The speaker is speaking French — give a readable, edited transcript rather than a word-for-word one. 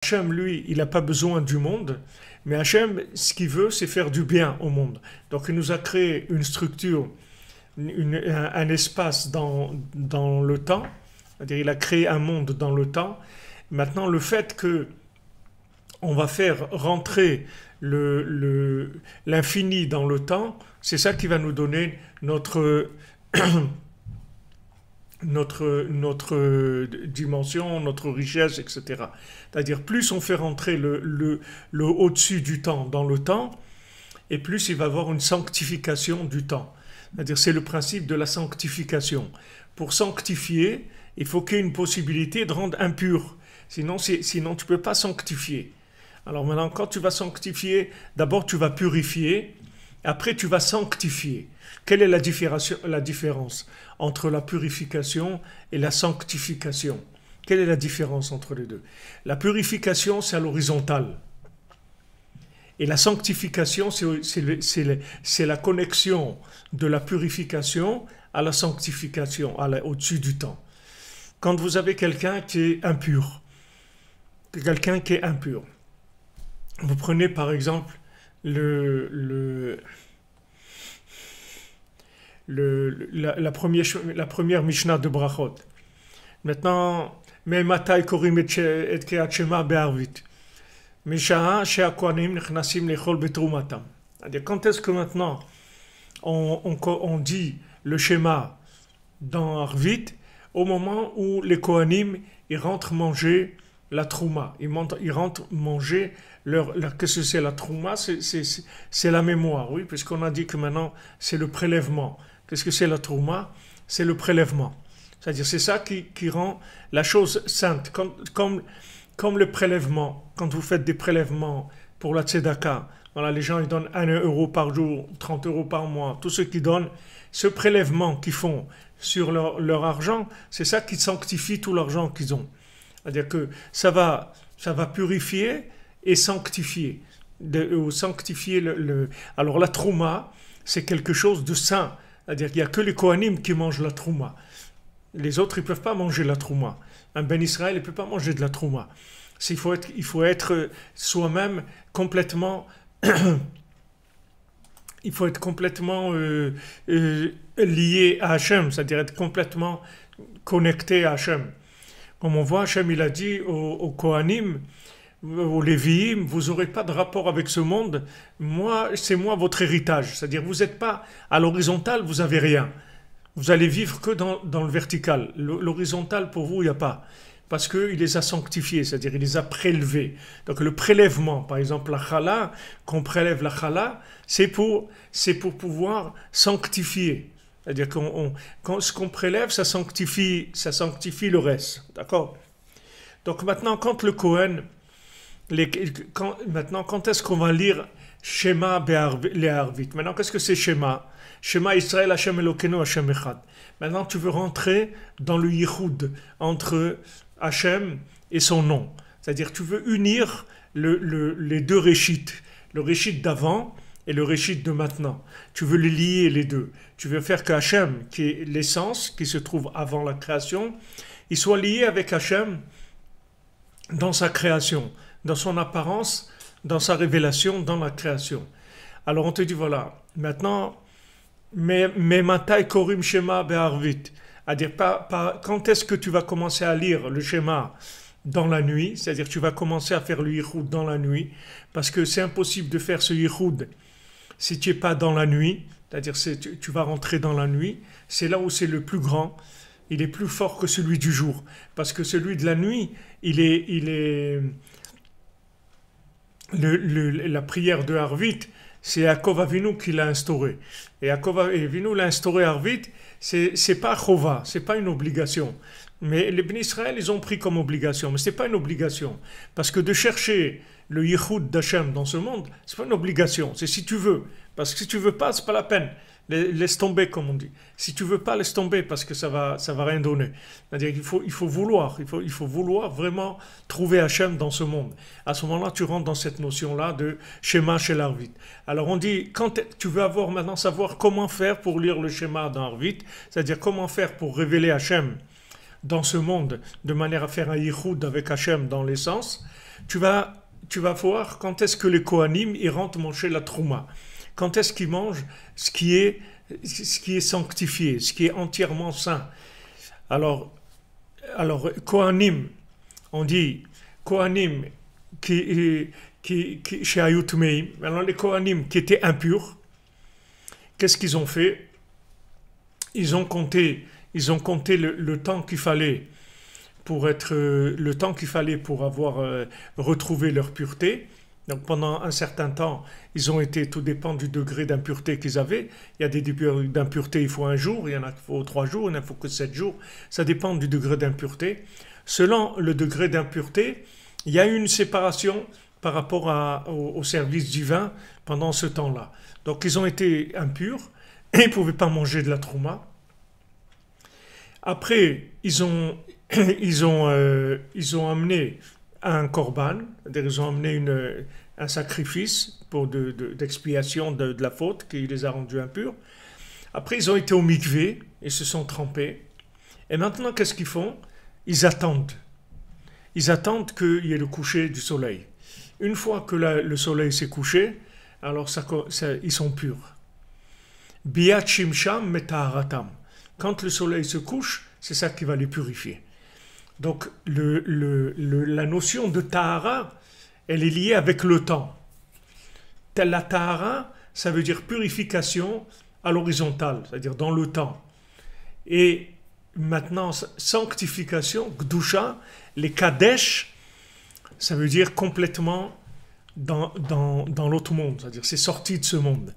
Hachem, lui, il n'a pas besoin du monde, mais Hachem, ce qu'il veut, c'est faire du bien au monde. Donc il nous a créé une structure, un espace dans le temps, c'est-à-dire il a créé un monde dans le temps. Maintenant, le fait que on va faire rentrer l'infini dans le temps, c'est ça qui va nous donner notre dimension, notre richesse, etc. C'est-à-dire, plus on fait rentrer le au-dessus du temps dans le temps, et plus il va y avoir une sanctification du temps. C'est-à-dire, c'est le principe de la sanctification. Pour sanctifier, il faut qu'il y ait une possibilité de rendre impur. Sinon tu ne peux pas sanctifier. Alors maintenant, quand tu vas sanctifier, d'abord tu vas purifier, après tu vas sanctifier. Quelle est la différence entre la purification et la sanctification? Quelle est la différence entre les deux? La purification, c'est à l'horizontale. Et la sanctification, c'est la connexion de la purification à la sanctification, au-dessus du temps. Quand vous avez quelqu'un qui est impur, vous prenez par exemple la première Mishnah de Brachot. Maintenant, mais matai korim et kriyat shema be'arvit. Mishaha she'akwanim nechnasim lechol betrumatam. C'est-à-dire, quand est-ce que maintenant on dit le schéma dans Arvit, au moment où les Kohanim ils rentrent manger la trouma, ils rentrent manger qu'est-ce que c'est la trouma? C'est la mémoire, oui, puisqu'on a dit que maintenant c'est le prélèvement. Qu'est-ce que c'est la trouma? C'est le prélèvement. C'est-à-dire c'est ça qui rend la chose sainte, comme le prélèvement. Quand vous faites des prélèvements pour la tzedaka, voilà, les gens ils donnent 1 euro par jour, 30 euros par mois, tous ceux qui donnent, ce prélèvement qu'ils font sur leur argent, c'est ça qui sanctifie tout l'argent qu'ils ont. C'est-à-dire que ça va purifier et sanctifier. Alors la trouma, c'est quelque chose de saint. C'est-à-dire qu'il n'y a que les Kohanim qui mangent la trouma. Les autres, ils ne peuvent pas manger la trouma. Un Ben Israël, il ne peut pas manger de la trouma. Il faut être soi-même complètement... il faut être complètement lié à Hachem, c'est-à-dire être complètement connecté à Hachem. Comme on voit, Hachem, il a dit aux Kohanim, aux Lévi'im, vous n'aurez pas de rapport avec ce monde, c'est moi votre héritage. C'est-à-dire, vous n'êtes pas à l'horizontale, vous n'avez rien. Vous allez vivre que dans le vertical. L'horizontal, pour vous, il n'y a pas. Parce qu'il les a sanctifiés, c'est-à-dire il les a prélevés. Donc le prélèvement, par exemple la chala, qu'on prélève la chala, c'est pour pouvoir sanctifier. C'est-à-dire ce qu'on prélève, ça sanctifie le reste. D'accord? Donc maintenant, quand le Kohen, quand est-ce qu'on va lire Shema Le'arvit? Maintenant, qu'est-ce que c'est Shema? Shema Israël Hashem Elokeinu Hashem Echad. Maintenant, tu veux rentrer dans le yichud entre Hachem et son nom. C'est-à-dire, tu veux unir les deux réchites, le réchit d'avant et le réchit de maintenant. Tu veux les lier les deux. Tu veux faire que Hachem, qui est l'essence, qui se trouve avant la création, il soit lié avec Hachem dans sa création, dans son apparence, dans sa révélation, dans la création. Alors on te dit, voilà, maintenant, mais matai korim shema be'arvit. C'est-à-dire, quand est-ce que tu vas commencer à lire le schéma dans la nuit? C'est-à-dire, tu vas commencer à faire le yichud dans la nuit, parce que c'est impossible de faire ce yichud si tu n'es pas dans la nuit. C'est-à-dire, tu vas rentrer dans la nuit. C'est là où c'est le plus grand. Il est plus fort que celui du jour. Parce que celui de la nuit, la prière de Arvit, c'est Yaakov Avinu qui l'a instauré. Et Yaakov Avinu l'a instauré Arvit, c'est pas chova, c'est pas une obligation. Mais les Bnei Israël, ils ont pris comme obligation, mais c'est pas une obligation. Parce que de chercher le yichud d'Hachem dans ce monde, c'est pas une obligation, c'est si tu veux. Parce que si tu veux pas, c'est pas la peine. Laisse tomber, comme on dit. Si tu veux pas, laisse tomber, parce que ça va rien donner. C'est-à-dire qu'il faut vouloir, il faut vouloir vraiment trouver Hachem dans ce monde. À ce moment-là, tu rentres dans cette notion-là de schéma chez l'Arvit. Alors on dit, quand tu veux maintenant savoir comment faire pour lire le schéma dans Arvit, c'est-à-dire comment faire pour révéler Hachem dans ce monde de manière à faire un yichud avec Hachem dans l'essence, tu vas voir quand est-ce que les Kohanim ils rentrent manger la trouma. Quand est-ce qu'ils mangent ce qui est sanctifié, ce qui est entièrement saint. Alors, Kohanim, on dit Kohanim chez Ayutmeim. Alors les Kohanim qui étaient impurs, qu'est-ce qu'ils ont fait? Ils ont compté le temps qu'il fallait pour avoir retrouvé leur pureté. Donc pendant un certain temps, ils ont été, tout dépend du degré d'impureté qu'ils avaient. Il y a des degrés d'impureté, il faut un jour, il y en a qui faut 3 jours, il y en a qui faut que 7 jours. Ça dépend du degré d'impureté. Selon le degré d'impureté, il y a eu une séparation par rapport au service divin pendant ce temps-là. Donc ils ont été impurs et ils ne pouvaient pas manger de la trouma. Après, ils ont amené un korban, c'est-à-dire ils ont amené un sacrifice d'expiation de la faute qui les a rendus impurs. Après, ils ont été au mikvé, ils se sont trempés. Et maintenant, qu'est-ce qu'ils font? Ils attendent. Ils attendent qu'il y ait le coucher du soleil. Une fois que le soleil s'est couché, alors ils sont purs. Biat shimsham metaharatam. Quand le soleil se couche, c'est ça qui va les purifier. Donc la notion de tahara, elle est liée avec le temps. La tahara, ça veut dire purification à l'horizontale, c'est-à-dire dans le temps. Et maintenant, sanctification, gdusha, les kadesh, ça veut dire complètement dans l'autre monde, c'est-à-dire c'est sorti de ce monde.